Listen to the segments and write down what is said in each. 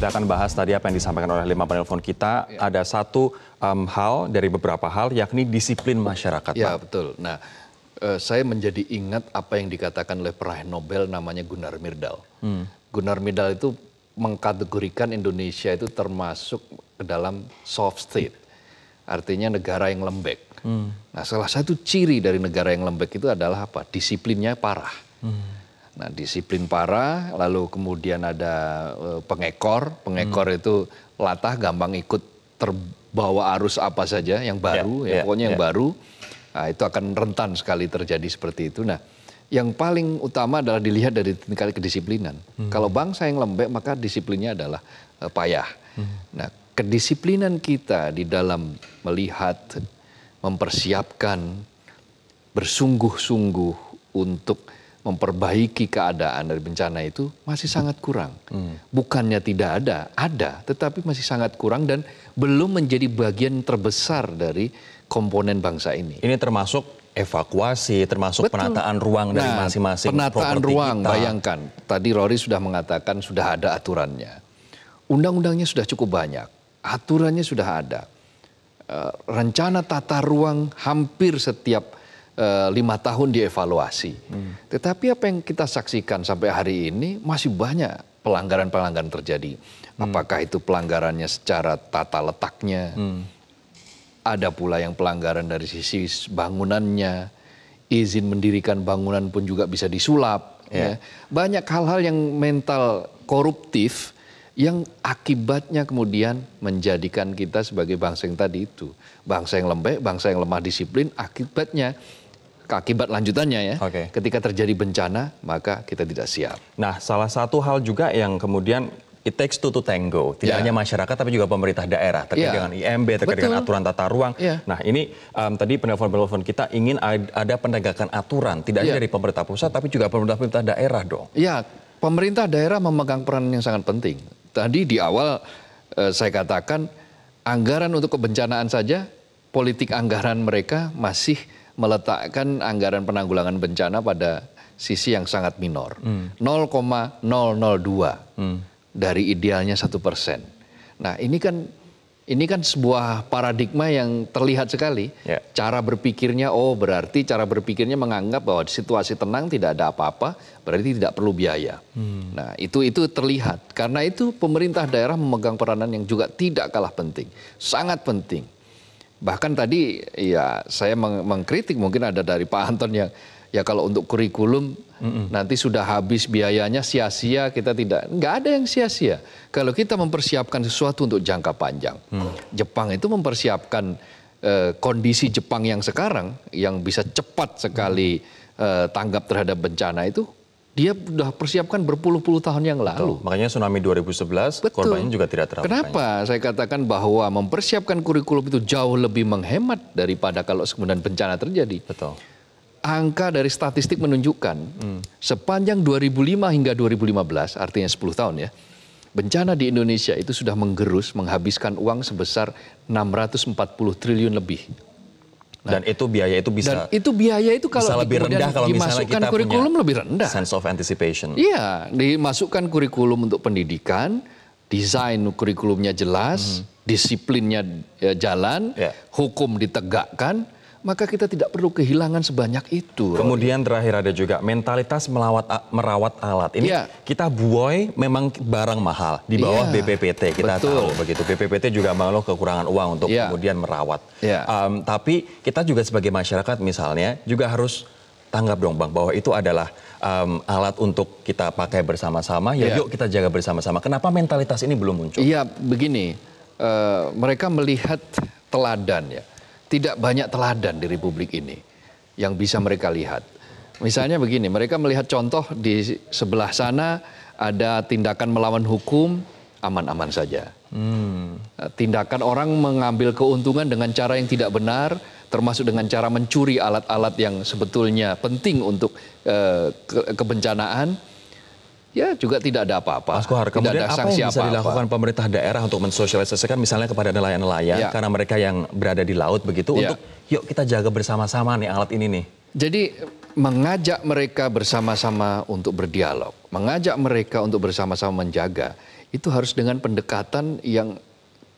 Kita akan bahas tadi apa yang disampaikan oleh 5 penelpon kita. Ya. Ada satu hal dari beberapa hal, yakni disiplin masyarakat. Ya, betul. Nah, saya menjadi ingat apa yang dikatakan oleh peraih Nobel namanya Gunnar Myrdal. Gunnar Myrdal itu mengkategorikan Indonesia itu termasuk ke dalam soft state. Artinya negara yang lembek. Nah, salah satu ciri dari negara yang lembek itu adalah apa? Disiplinnya parah. Nah, disiplin parah, lalu kemudian ada pengekor. Pengekor itu latah, gampang ikut terbawa arus apa saja yang baru, pokoknya yang baru. Nah, itu akan rentan sekali terjadi seperti itu. Nah, yang paling utama adalah dilihat dari tingkat kedisiplinan. Kalau bangsa yang lembek, maka disiplinnya adalah payah. Nah, kedisiplinan kita di dalam melihat, mempersiapkan, bersungguh-sungguh untuk memperbaiki keadaan dari bencana itu masih sangat kurang. Bukannya tidak ada, tetapi masih sangat kurang dan belum menjadi bagian terbesar dari komponen bangsa ini. Ini termasuk evakuasi, termasuk penataan ruang dari masing-masing penataan ruang, kita. Bayangkan, tadi Rory sudah mengatakan sudah ada aturannya. Undang-undangnya sudah cukup banyak, aturannya sudah ada. Rencana tata ruang hampir setiap 5 tahun dievaluasi. Tetapi apa yang kita saksikan sampai hari ini masih banyak pelanggaran-pelanggaran terjadi. Apakah itu pelanggarannya secara tata letaknya, ada pula yang pelanggaran dari sisi bangunannya, izin mendirikan bangunan pun juga bisa disulap. Ya. Banyak hal-hal yang mental koruptif yang akibatnya kemudian menjadikan kita sebagai bangsa yang tadi itu. Bangsa yang lembek, bangsa yang lemah disiplin, akibat lanjutannya ya, ketika terjadi bencana maka kita tidak siap. Nah, salah satu hal juga yang kemudian it takes two to tango, tidak hanya masyarakat tapi juga pemerintah daerah terkait dengan IMB, terkait dengan aturan tata ruang. Nah, ini tadi penelpon-penelpon kita ingin ada penegakan aturan, tidak hanya dari pemerintah pusat tapi juga pemerintah daerah dong. Ya, pemerintah daerah memegang peran yang sangat penting. Tadi di awal saya katakan anggaran untuk kebencanaan saja, politik anggaran mereka masih meletakkan anggaran penanggulangan bencana pada sisi yang sangat minor. 0,002 dari idealnya 1%. Nah, ini kan sebuah paradigma yang terlihat sekali. Cara berpikirnya, berarti cara berpikirnya menganggap bahwa situasi tenang tidak ada apa-apa, berarti tidak perlu biaya. Nah, itu terlihat. Karena itu pemerintah daerah memegang peranan yang juga tidak kalah penting. Sangat penting. Bahkan tadi ya saya mengkritik mungkin ada dari Pak Anton yang ya kalau untuk kurikulum nanti sudah habis biayanya sia-sia, kita nggak ada yang sia-sia. Kalau kita mempersiapkan sesuatu untuk jangka panjang. Jepang itu mempersiapkan kondisi Jepang yang sekarang yang bisa cepat sekali tanggap terhadap bencana itu. Dia sudah persiapkan berpuluh-puluh tahun yang lalu. Makanya tsunami 2011 korbannya juga tidak terlalu banyak. Kenapa saya katakan bahwa mempersiapkan kurikulum itu jauh lebih menghemat daripada kalau kemudian bencana terjadi. Angka dari statistik menunjukkan sepanjang 2005 hingga 2015, artinya 10 tahun ya, bencana di Indonesia itu sudah menghabiskan uang sebesar 640 triliun lebih. Dan itu biaya itu bisa kalau lebih rendah kalau misalnya kita kurikulum punya lebih rendah. Sense of anticipation. Iya, dimasukkan kurikulum untuk pendidikan, desain kurikulumnya jelas, disiplinnya jalan, hukum ditegakkan, maka kita tidak perlu kehilangan sebanyak itu. Kemudian terakhir ada juga mentalitas merawat alat. Ini kita buoy memang barang mahal di bawah BPPT, kita tahu begitu. BPPT juga mengeluh kekurangan uang untuk kemudian merawat. Tapi kita juga sebagai masyarakat misalnya juga harus tanggap dong Bang bahwa itu adalah alat untuk kita pakai bersama-sama. Yuk kita jaga bersama-sama. Kenapa mentalitas ini belum muncul? Iya begini, mereka melihat teladan ya. Tidak banyak teladan di Republik ini yang bisa mereka lihat. Misalnya begini, mereka melihat contoh di sebelah sana ada tindakan melawan hukum, aman-aman saja. Tindakan orang mengambil keuntungan dengan cara yang tidak benar, termasuk dengan cara mencuri alat-alat yang sebetulnya penting untuk kebencanaan. Ya juga tidak ada apa-apa. Mas Kohar, kemudian apa yang bisa dilakukan pemerintah daerah untuk mensosialisasikan misalnya kepada nelayan-nelayan karena mereka yang berada di laut begitu untuk yuk kita jaga bersama-sama nih alat ini nih. Jadi mengajak mereka bersama-sama untuk berdialog, mengajak mereka untuk bersama-sama menjaga, itu harus dengan pendekatan yang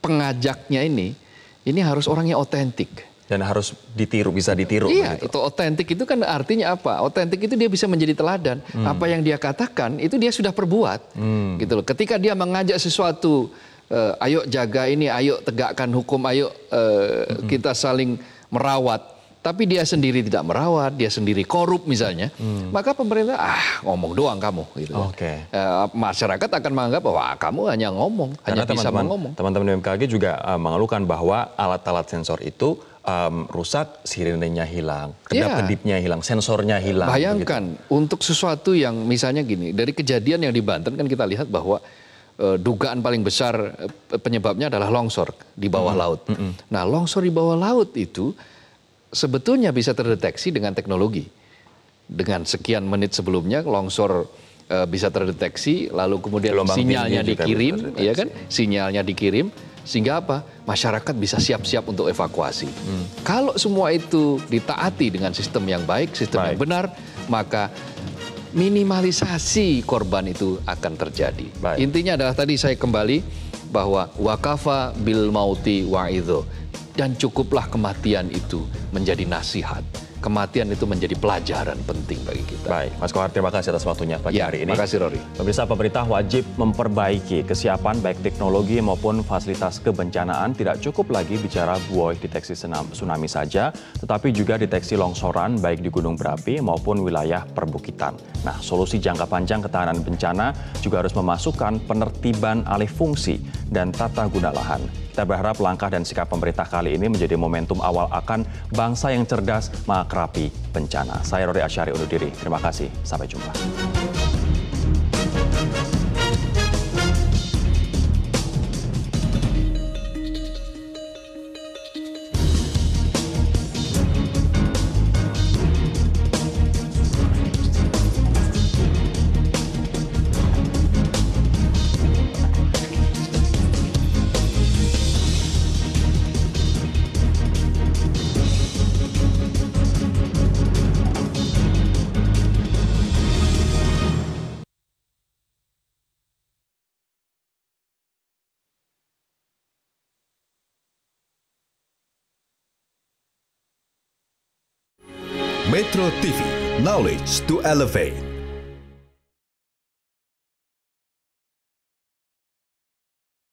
pengajaknya ini harus orangnya otentik. Dan harus ditiru, bisa ditiru. Iya, begitu. itu otentik itu kan artinya apa? Otentik itu dia bisa menjadi teladan. Apa yang dia katakan itu dia sudah perbuat. Gitu loh. Ketika dia mengajak sesuatu, ayo jaga ini, ayo tegakkan hukum, ayo kita saling merawat. Tapi dia sendiri tidak merawat, dia sendiri korup misalnya, maka pemerintah ngomong doang kamu. Gitu. Masyarakat akan menganggap bahwa kamu hanya ngomong, hanya bisa mengomong. Teman-teman BMKG juga mengeluhkan bahwa alat-alat sensor itu rusak, sirenenya hilang, kedap-kedipnya hilang, sensornya hilang. Bayangkan untuk sesuatu yang misalnya gini, dari kejadian yang di Banten kan kita lihat bahwa dugaan paling besar penyebabnya adalah longsor di bawah laut. Nah, longsor di bawah laut itu sebetulnya bisa terdeteksi dengan teknologi. Dengan sekian menit sebelumnya longsor bisa terdeteksi, lalu kemudian sinyalnya dikirim, ya kan? Sinyalnya dikirim, sehingga apa? Masyarakat bisa siap-siap untuk evakuasi. Kalau semua itu ditaati dengan sistem yang baik, sistem yang benar, maka minimalisasi korban itu akan terjadi. Intinya adalah tadi saya kembali bahwa wakafa bil mauti wa'idho. Dan cukuplah kematian itu menjadi nasihat. Kematian itu menjadi pelajaran penting bagi kita. Baik, Mas Kohar, terima kasih atas waktunya pagi hari ini. Terima kasih, Rory. Pemirsa, pemerintah wajib memperbaiki kesiapan baik teknologi maupun fasilitas kebencanaan. Tidak cukup lagi bicara buoy deteksi tsunami saja, tetapi juga deteksi longsoran baik di gunung berapi maupun wilayah perbukitan. Nah, solusi jangka panjang ketahanan bencana juga harus memasukkan penertiban alih fungsi dan tata guna lahan. Kita berharap langkah dan sikap pemerintah kali ini menjadi momentum awal akan bangsa yang cerdas mengakrabi bencana. Saya Rory Asyari undur diri. Terima kasih. Sampai jumpa. Metro TV, knowledge to elevate.